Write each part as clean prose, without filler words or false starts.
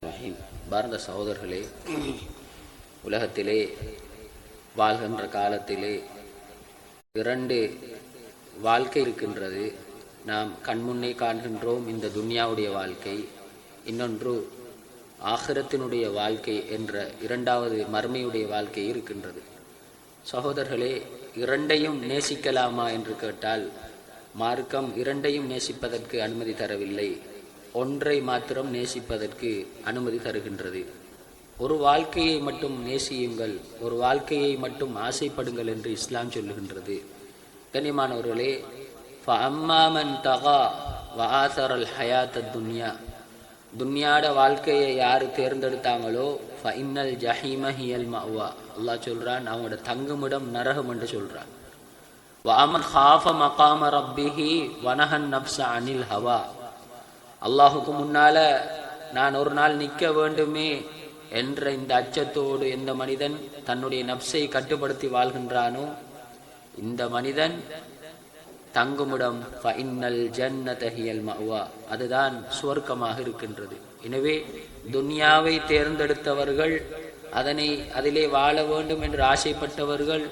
பாரத சகோதரர்களே, உலகத்திலே வாழ்கின்ற காலத்திலே இரண்டு வாழ்க்கை இருக்கின்றது. நாம் கண்முன்னே காண்கின்றோம் இந்த துன்யாவுடைய வாழ்க்கை, இன்னொன்று ஆகிரத்தினுடைய வாழ்க்கை என்ற இரண்டாவது மர்மையுடைய வாழ்க்கை இருக்கின்றது. சகோதரர்களே, இரண்டையும் நேசிக்கலாமா என்று கேட்டால் மார்க்கம் இரண்டையும் நேசிப்பதற்கு அனுமதி தரவில்லை, ஒன்றை மாத்திரம் நேசிப்பதற்கு அனுமதி தருகின்றது. ஒரு வாழ்க்கையை மட்டும் நேசியுங்கள், ஒரு வாழ்க்கையை மட்டும் ஆசைப்படுங்கள் என்று இஸ்லாம் சொல்லுகின்றது. கண்ணியமானவர்களே, ஃபஅம்மாமன் தகா வஆஸரல் ஹயாத்தத் துன்யா, துன்யாட வாழ்க்கையை யார் தேர்ந்தெடுத்தாங்களோ ஃபஇன்னல் ஜஹீம ஹியல் மஅவா, அல்லாஹ் சொல்றான் அவங்களோட தங்குமிடம் நரகம் என்று சொல்றான். வஅமன் ஹாஃப மகாம ரப்பிஹி வனஹன் நப்ஸ அனில் ஹவா, அல்லாஹுக்கு முன்னால நான் ஒரு நாள் நிற்க வேண்டுமே என்ற இந்த அச்சத்தோடு எந்த மனிதன் தன்னுடைய நப்சை கட்டுப்படுத்தி வாழ்கின்றானோ இந்த மனிதன் தங்குமிடம் ஃபஇன்னல் ஜன்னத ஹியல் மஅவா, அதுதான் சுவர்க்கமாக இருக்கின்றது. எனவே துன்யாவை தேர்ந்தெடுத்தவர்கள், அதிலே வாழ வேண்டும் என்று ஆசைப்பட்டவர்கள்,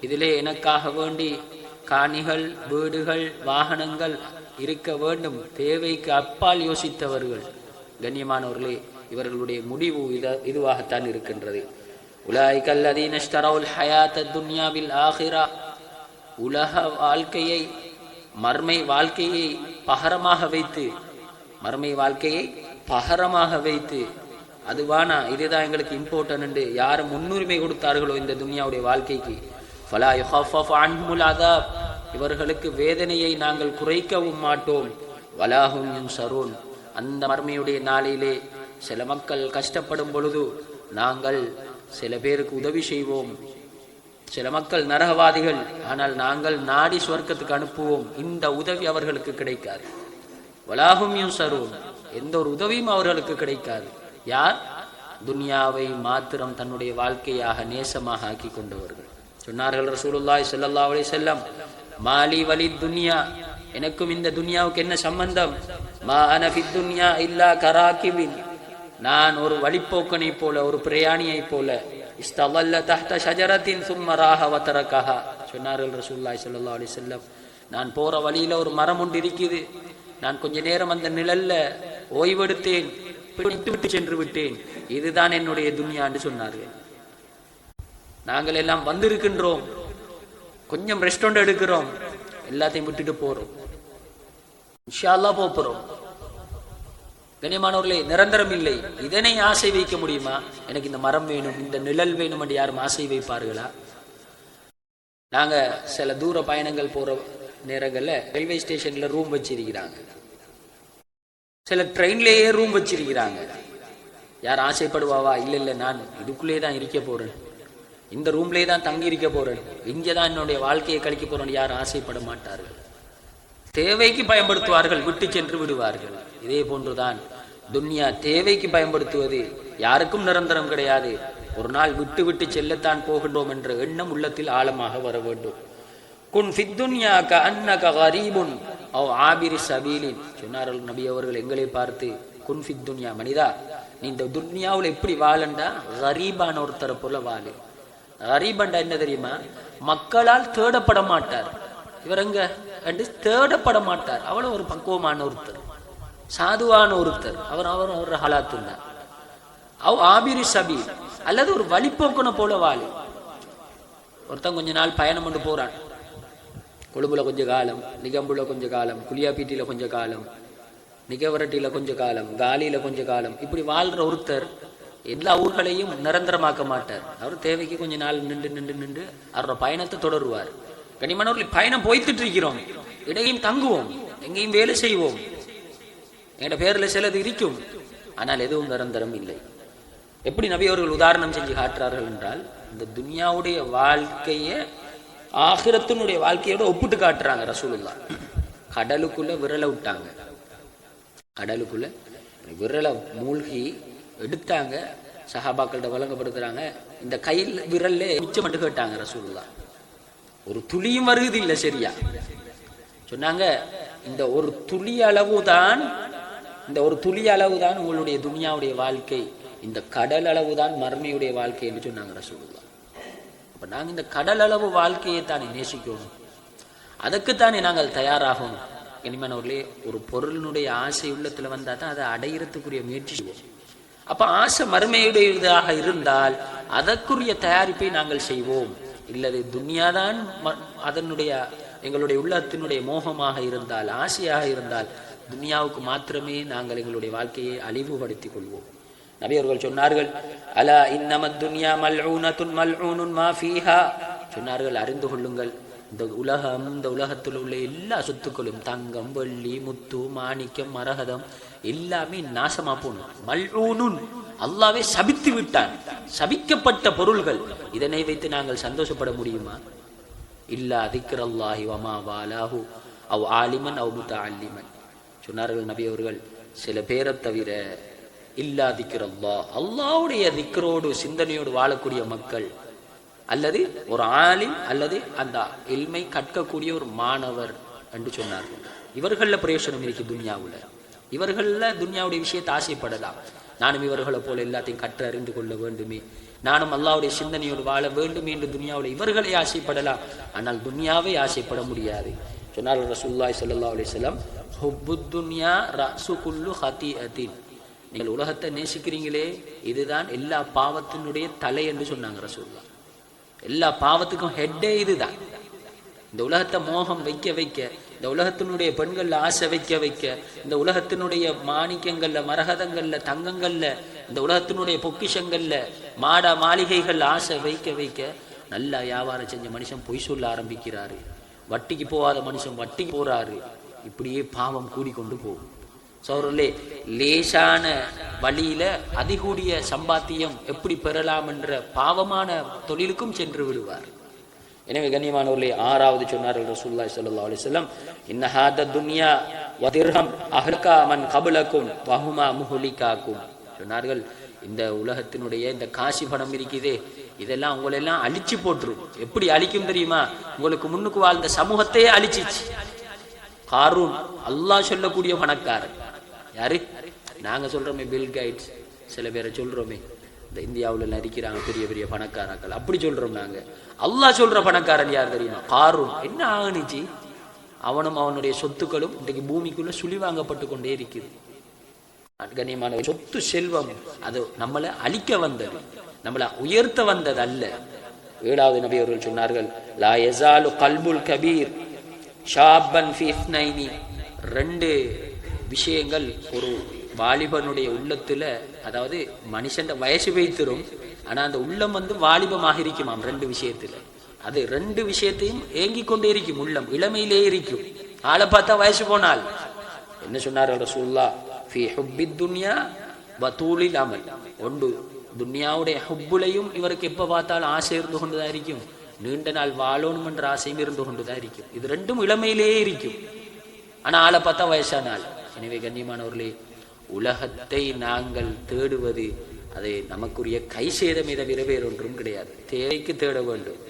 இதிலே எனக்காக வேண்டி காணிகள், வீடுகள், வாகனங்கள் இருக்க வேண்டும், தேவைக்கு அப்பால் யோசித்தவர்கள், கண்ணியமானவர்களே, இவர்களுடைய முடிவு இதுவாகத்தான் இருக்கின்றது. உலாயிக அல்லதீன இஷ்தரவுல் ஹயாத்தத் துன்யா பில் ஆகிரா, உலக வாழ்க்கையை மர்மை வாழ்க்கையை பகரமாக வைத்து, மர்மை வாழ்க்கையை பகரமாக வைத்து, அதுவானா இதுதான் எங்களுக்கு இம்பார்ட்டன்ட் என்று யார் முன்னுரிமை கொடுத்தார்களோ இந்த துன்யாவுடைய வாழ்க்கைக்கு, ஃபலா யுஹஃபஃபு அன்ஹுல் அஸாப், இவர்களுக்கு வேதனையை நாங்கள் குறைக்கவும் மாட்டோம். வலாஹும் யுன்ஸரூன், அந்த மர்மையுடைய நாளிலே சில மக்கள் கஷ்டப்படும் பொழுது நாங்கள் சில பேருக்கு உதவி செய்வோம். சில மக்கள் நரகவாதிகள், ஆனால் நாங்கள் நாடி சுவர்க்கத்துக்கு அனுப்புவோம். இந்த உதவி அவர்களுக்கு கிடைக்காது. வலாஹும் யுன்ஸரூன், எந்த ஒரு உதவியும் அவர்களுக்கு கிடைக்காது. யார்? துன்யாவை மாத்திரம் தன்னுடைய வாழ்க்கையாக நேசமாக ஆக்கி கொண்டவர்கள். சொன்னார்கள் ரசூலுல்லாஹி ஸல்லல்லாஹு அலைஹி வஸல்லம், மாலி வலி துன்யா, எனக்கும் இந்த துன்யாவுக்கு என்ன சம்பந்தம்? மா அன ஃபித் துன்யா இல்லா கராகிபின், நான் ஒரு வழிப்போக்கனை போல, ஒரு பிரயாணியை போல, இஸ்தவல்ல தஹ்த ஷஜரத்தின் சும்ம ராஹ வ தரகஹா, சொன்னார்கள் ரசூலுல்லாஹி ஸல்லல்லாஹு அலைஹி வஸல்லம், நான் போற வழியில ஒரு மரம் ஒன்று இருக்குது, நான் கொஞ்ச நேரம் அந்த நிழல்ல ஓய்வெடுத்தேன், விட்டு சென்று விட்டேன், இதுதான் என்னுடைய துன்யா என்று சொன்னார்கள். நாங்கள் எல்லாம் வந்திருக்கின்றோம், கொஞ்சம் ரெஸ்டாரண்ட் எடுக்கிறோம், எல்லாத்தையும் விட்டுட்டு போறோம், இன்ஷா அல்லாஹ் போறோம். கண்ணியமானவர்களே, நிரந்தரம் இல்லை. இதனை ஆசை வைக்க முடியுமா? எனக்கு இந்த மரம் வேணும், இந்த நிழல் வேணும் என்று யாரும் ஆசை வைப்பார்களா? நாங்க சில தூர பயணங்கள் போற நேரங்கள்ல ரயில்வே ஸ்டேஷன்ல ரூம் வச்சிருக்கிறாங்க, சில ட்ரெயின்லேயே ரூம் வச்சிருக்கிறாங்க. யார் ஆசைப்படுவாவா? இல்ல நான் இதுக்குள்ளே தான் இருக்க போறேன், இந்த ரூம்லேயே தான் தங்கி இருக்க போறேன், இங்கேதான் என்னுடைய வாழ்க்கையை கழிக்க போறேன், யாரும் ஆசைப்பட மாட்டார்கள். தேவைக்கு பயன்படுத்துவார்கள், விட்டு சென்று விடுவார்கள். இதே போன்றுதான் துன்யா, தேவைக்கு பயன்படுத்துவது யாருக்கும் நிரந்தரம் கிடையாது. ஒரு நாள் விட்டு விட்டு செல்லத்தான் போகின்றோம் என்ற எண்ணம் உள்ளத்தில் ஆழமாக வர வேண்டும். குன் ஃபித் துன்யா கஅன்னக கரீபுன் அவ் ஆபிரி சபீலின், சொன்னார்கள் நபி அவர்கள் எங்களை பார்த்து, குன் ஃபித் துன்யா, மனிதா நீ இந்த துன்யாவில் எப்படி வாழண்டா கரீபான ஒருத்தரை போல வாழு. கரீபண்டா என்ன தெரியுமா? மக்களால் தேடப்பட மாட்டார், இவரங்க என்று தேடப்பட மாட்டார். அவ்வளவு ஒரு பக்குவமான ஒருத்தர், சாதுவான ஒருத்தர், அவர் ஹலாத்துன்னார். அவ் ஆபிரி சபீல், அல்லது ஒரு வழிப்போக்கனை போல வாழு. ஒருத்தன் கொஞ்ச நாள் பயணம் கொண்டு போறான், கொழும்புல கொஞ்ச காலம், நிகம்புல கொஞ்ச காலம், குளியாப்பீட்டில கொஞ்ச காலம், நிகவரட்டில கொஞ்ச காலம், காலியில கொஞ்ச காலம், இப்படி வாழ்ற ஒருத்தர் எல்லா ஊர்களையும் நிரந்தரமாக்க மாட்டார். அவர் தேவைக்கு கொஞ்ச நாள் நின்று அவரோட பயணத்தை தொடருவார். கனிமனவர்கள் பயணம் போய்த்துட்டு இருக்கிறோம், இடையும் தங்குவோம், எங்கேயும் வேலை செய்வோம், எங்கட பேர்ல சிலது இருக்கும், ஆனால் எதுவும் நிரந்தரம் இல்லை. எப்படி நபி அவர்கள் உதாரணம் செஞ்சு காட்டுறார்கள் என்றால், இந்த துன்யாவுடைய வாழ்க்கைய ஆகிரத்தினுடைய வாழ்க்கையோட ஒப்பிட்டு காட்டுறாங்க ரசூலுல்லாஹ். கடலுக்குள்ள விரலை விட்டாங்க, கடலுக்குள்ள விரலை மூழ்கி எடுத்தாங்க, சஹாபாக்கள்கிட்ட வழங்கப்படுத்துறாங்க, இந்த கையில் விரல்ல மிச்சம் மட்டும் கேட்டாங்க ரசூலுல்லாஹ், ஒரு துளியும் வருது இல்லை. சரியா சொன்னாங்க, இந்த ஒரு துளி அளவுதான் இந்த ஒரு துளி அளவு தான் உங்களுடைய துனியாவுடைய வாழ்க்கை, இந்த கடல் அளவு தான் மர்மையுடைய வாழ்க்கை என்று சொன்னாங்க ரசூலுல்லாஹ். அப்ப நாங்கள் இந்த கடல் அளவு வாழ்க்கையை தானே நேசிக்கணும், அதுக்குத்தானே நாங்கள் தயாராகணும். இனிமேனவர்களே, ஒரு பொருளினுடைய ஆசை உள்ளத்துல வந்தா தான் அதை அடையிறதுக்குரிய முயற்சி செய்வோம். அப்ப ஆசை மறுமையுடையதாக இருந்தால் அதற்குரிய தயாரிப்பை நாங்கள் செய்வோம். இல்லது துன்யாதான் அதனுடைய எங்களுடைய உள்ளத்தினுடைய மோகமாக இருந்தால், ஆசையாக இருந்தால், துன்யாவுக்கு மாத்திரமே நாங்கள் எங்களுடைய வாழ்க்கையை அழிவுபடுத்திக் கொள்வோம். நபி அவர்கள் சொன்னார்கள், அலா இன்னமத் துன்யா மல்ஊனத்துன் மல்ஊனுன் மா ஃபீஹா, சொன்னார்கள், அறிந்து கொள்ளுங்கள், இந்த உலகம், இந்த உலகத்தில் உள்ள எல்லா சொத்துக்களும், தங்கம், வெள்ளி, முத்து, மாணிக்கம், மரகதம், எல்லாமே நாசமா போகணும். மல்ஊனுன், அல்லாஹ்வே சபித்து விட்டான், சபிக்கப்பட்ட பொருள்கள். இதனை வைத்து நாங்கள் சந்தோஷப்பட முடியுமா? இல்லா திக்ரல்லாஹி வமா வாலாஹு அவ் ஆலிமன் அவ் முத்தஅல்லிமன், சொன்னார்கள் நபி அவர்கள், சில பேரை தவிர இல்லா திக்ரல்லாஹ், அல்லாஹ்வுடைய திக்ரோடு சிந்தனையோடு வாழக்கூடிய மக்கள், அல்லது ஒரு ஆலிம், அல்லது அந்த இல்மை கற்கக்கூடிய ஒரு மாணவர் என்று சொன்னார்கள். இவர்கள பிரயோசனம் இருக்கு துன்யாவுல. இவர்கள துன்யாவுடைய விஷயத்தை ஆசைப்படலாம். நானும் இவர்களை போல எல்லாத்தையும் கற்று அறிந்து கொள்ள வேண்டுமே, நானும் அல்லாஹ்வுடைய சிந்தனையோடு வாழ வேண்டும் என்று துன்யாவுல இவர்களை ஆசைப்படலாம். ஆனால் துன்யாவை ஆசைப்பட முடியாது. சொன்னார்கள் ரசூலுல்லாஹி ஸல்லல்லாஹு அலைஹி வஸல்லம், ஹுப்புத் துன்யா ரஅஸு குல்லு ஹதீஅத்தின், நீங்கள் உலகத்தை நேசிக்கிறீங்களே, இதுதான் எல்லா பாவத்தினுடைய தலை என்று சொன்னாங்க ரசூலுல்லாஹ். எல்லா பாவத்துக்கும் ஹெட்டே இதுதான். இந்த உலகத்தை மோகம் வைக்க வைக்க, இந்த உலகத்தினுடைய பெண்கள்ல ஆசை வைக்க வைக்க, இந்த உலகத்தினுடைய மாணிக்கங்கள்ல, மரகதங்கள்ல, தங்கங்கள்ல, இந்த உலகத்தினுடைய பொக்கிஷங்கள்ல, மாளிகைகள் ஆசை வைக்க வைக்க, நல்லா வியாபாரம் செஞ்ச மனுஷன் பொய் சொல்ல ஆரம்பிக்கிறாரு, வட்டிக்கு போகாத மனுஷன் வட்டிக்கு போறாரு. இப்படியே பாவம் கூடிக்கொண்டு போகும். சோழர்களே, லேசான வழியில அதிகூடிய சம்பாத்தியம் எப்படி பெறலாம் என்ற பாவமான தொழிலுக்கும் சென்று விடுவார். எனவே கண்ணியமானவர்களே, ஆறாவது சொன்னார்கள் ரசூலுல்லாஹி ஸல்லல்லாஹு அலைஹி வஸல்லம், இன்ன ஹாத துன்யா வ திர்ஹம் அஹ்லகா மன் கபலக்கும் வஹுமா முஹ்லிகாக்கும், சொன்னார்கள், இந்த உலகத்தினுடைய இந்த காசி பணம் இருக்குதே, இதெல்லாம் உங்களெல்லாம் அழிச்சு போட்டுரும். எப்படி அழிக்கும் தெரியுமா? உங்களுக்கு முன்னுக்கு வாழ்ந்த சமூகத்தையே அழிச்சிச்சு. காரூன், அல்லாஹ் சொல்லக்கூடிய பணக்காரன் யாரு? நாங்க சொல்றோமே பில் கைட்ஸ், சில பேரை சொல்றோமே இந்த இந்தியாவுல நடிக்கிறாங்க பெரிய பெரிய பணக்காரர்கள், அப்படி சொல்றோம் நாங்க. அல்லாஹ் சொல்ற பணக்காரன் யார் தெரியுமா? காரூன். என்ன ஆகணிச்சு? அவனும் அவனுடைய சொத்துக்களும் இன்றைக்கு பூமிக்குள்ள சுழிவாங்கப்பட்டு கொண்டே இருக்குது. கண்ணியமான சொத்து செல்வம் அது நம்மளை அழிக்க வந்தது, நம்மளை உயர்த்த வந்தது அல்ல. ஏழாவது நபி அவர்கள் சொன்னார்கள், லா யஸாலு கல்புல் கபீர் ஷாபன் ஃபி இத்னைனி, ரெண்டு விஷயங்கள் ஒரு வாலிபனுடைய உள்ளத்துல, அதாவது மனுஷன் வயசு வைத்திரும், ஆனா அந்த உள்ளம் வாலிபமாக இருக்குமாம் ரெண்டு விஷயத்துல. அது ரெண்டு விஷயத்தையும் ஏங்கி கொண்டே இருக்கும், உள்ளம் இளமையிலே இருக்கும். ஆளை பார்த்தா வயசு போனால். என்ன சொன்னார்கள் ரசூலுல்லாஹ்? ஃபி ஹுப்பித் துன்யா வ தூலில் அமல், ஒன்று துன்யாவுடைய ஹுப்புலையும் இவருக்கு எப்ப பார்த்தாலும் ஆசை இருந்து கொண்டுதான் இருக்கும், நீண்ட நாள் வாழணும் என்ற ஆசையும் இருந்து கொண்டுதான் இருக்கும். இது ரெண்டும் இளமையிலேயே இருக்கும், ஆனா ஆளை பார்த்தா வயசானால். எனவே கண்ணியமானவர்களே, உலகத்தை நாங்கள் தேடுவது அது நமக்குரிய கை சேதமே தவிர வேறொன்றும் கிடையாது. தேவைக்கு தேட வேண்டும்.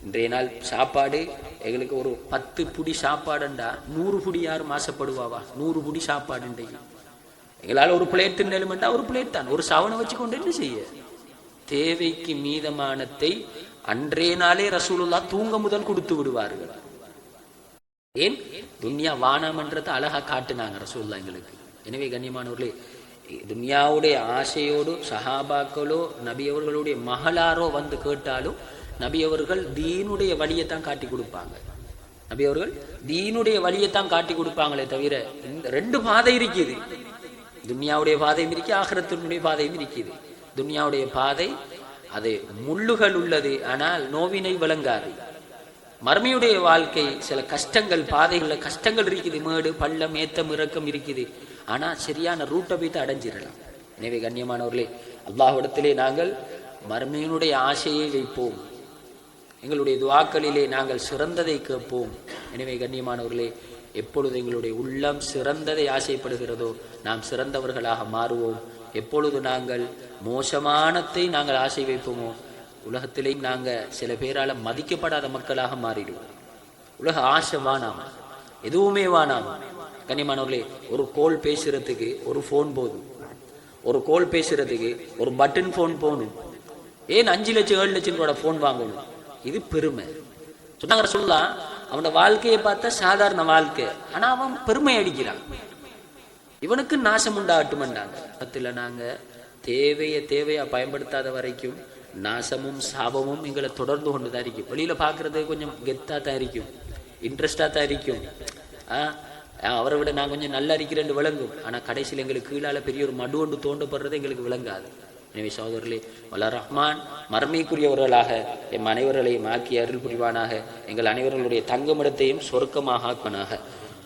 இன்றைய நாள் சாப்பாடு எங்களுக்கு ஒரு 10 புடி சாப்பாடுண்டா 100 புடி யாரும் ஆசைப்படுவாவா? 100 புடி சாப்பாடு எங்களால் ஒரு பிளேட் தின்னலுமெண்டா ஒரு பிளேட் தான், ஒரு சவனை வச்சுக்கொண்டு என்ன செய்ய? தேவைக்கு மீதமானத்தை அன்றைய நாளே ரசூலுல்லாஹ் தூங்க முதல் கொடுத்து விடுவார்கள். ஏன்? துன்யா வானாமன்றதை அழகா காட்டுனாங்க ரசூலுல்லாஹ் எங்களுக்கு. எனவே கண்ணியமானவர்களே, துன்யாவுடைய ஆசையோடு சஹாபாக்களோ நபி அவர்களுடைய மகளாரோ வந்து கேட்டாலும் நபி அவர்கள் தீனுடைய வழியைத்தான் காட்டி கொடுப்பாங்க. நபி அவர்கள் தீனுடைய வழியைத்தான் காட்டி கொடுப்பாங்களே தவிர, இந்த ரெண்டு பாதை இருக்குது. துன்யாவுடைய பாதையும் இருக்கு, ஆகிரத்தினுடைய பாதையும் இருக்குது. துன்யாவுடைய பாதை அது முள்ளுகள் உள்ளது, ஆனால் நோவினை விளங்காது. மர்மையுடைய வாழ்க்கை சில கஷ்டங்கள், பாதைகளில் கஷ்டங்கள் இருக்குது, மேடு பள்ளம் ஏத்தம் இறக்கம் இருக்குது, ஆனா சரியான ரூட்டை வைத்து அடைஞ்சிடலாம். எனவே கண்ணியமானவர்களே, அல்லாஹ்விடத்திலே நாங்கள் மர்மையினுடைய ஆசையை வைப்போம், எங்களுடைய துஆக்களிலே நாங்கள் சிறந்ததை கேட்போம். எனவே கண்ணியமானவர்களே, எப்பொழுது எங்களுடைய உள்ளம் சிறந்ததை ஆசைப்படுகிறதோ நாம் சிறந்தவர்களாக மாறுவோம். எப்பொழுது நாங்கள் மோசமானத்தை நாங்கள் ஆசை வைப்போமோ உலகத்திலே நாங்கள் சில பேரால் மதிக்கப்படாத மக்களாக மாறிடுவோம். உலக ஆசை வானாம், எதுவுமே வானாம், கனிமானவர்களே, ஒரு கோல் பேசுறதுக்கு ஒரு ஃபோன் போதும், ஒரு கோல் பேசுறதுக்கு ஒரு பட்டன் ஃபோன் போகணும். ஏன் 5 லட்சம் 7 லட்சம் ரூபாய் ஃபோன் வாங்கணும்? இது பெருமை. சொன்னாங்க ரசூலுல்லாஹ், அவனோட வாழ்க்கையை பார்த்தா சாதாரண வாழ்க்கை, ஆனா அவன் பெருமை அடிக்கிறான், இவனுக்கு நாசம் உண்டாகட்டும்ண்டாங்க. நாங்க தேவையா பயன்படுத்தாத வரைக்கும் நாசமும் சாபமும் எங்களை தொடர்ந்து கொண்டு தான் இருக்கும். வெளியில பாக்குறது கொஞ்சம் கெத்தா தான் இருக்கும், இன்ட்ரெஸ்டா தான் இருக்கும். அவரை விட நான் கொஞ்சம் நல்லா இருக்கிறேன்னு விளங்கும். ஆனா கடைசியில் எங்களுக்கு கீழால பெரிய ஒரு மடு ஒன்று தோண்டப்படுறது எங்களுக்கு விளங்காது. எனவே சகோதரர்களே, வல்ல ரஹ்மான் மர்மைக்குரியவர்களாக எம் அனைவர்களையும் ஆக்கி அருள் புரிவானாக. எங்கள் அனைவர்களுடைய தங்குமிடத்தையும் சொர்க்கமாக ஆக்குவானாக.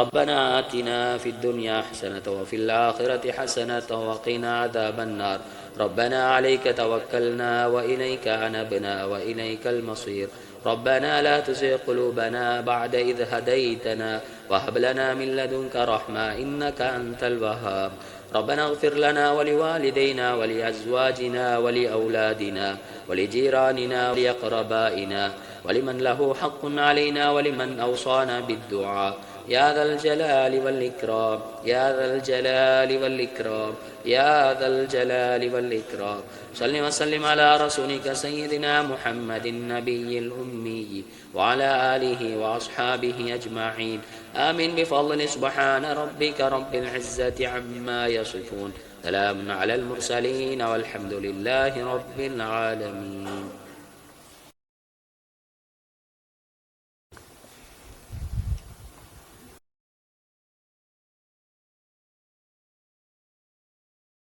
ربنا آتنا في الدنيا حسنة وفي الآخرة حسنة وقنا عذاب النار. ربنا عليك توكلنا وإليك أنبنا وإليك المصير. ربنا لا تزغ قلوبنا بعد إذ هديتنا وهب لنا من لدنك رحمة إنك أنت الوهاب. ربنا اغفر لنا ولوالدينا ولأزواجنا ولأولادنا ولجيراننا ولأقربائنا ولمن له حق علينا ولمن أوصانا بالدعاء يا ذا الجلال والإكرام يا ذا الجلال والإكرام يا ذا الجلال والإكرام. صل وسلم على رسولك سيدنا محمد النبي الأمي وعلى آله وأصحابه أجمعين. آمين بفضل سبحان ربك رب العزة عما يصفون. سلام على المرسلين والحمد لله رب العالمين.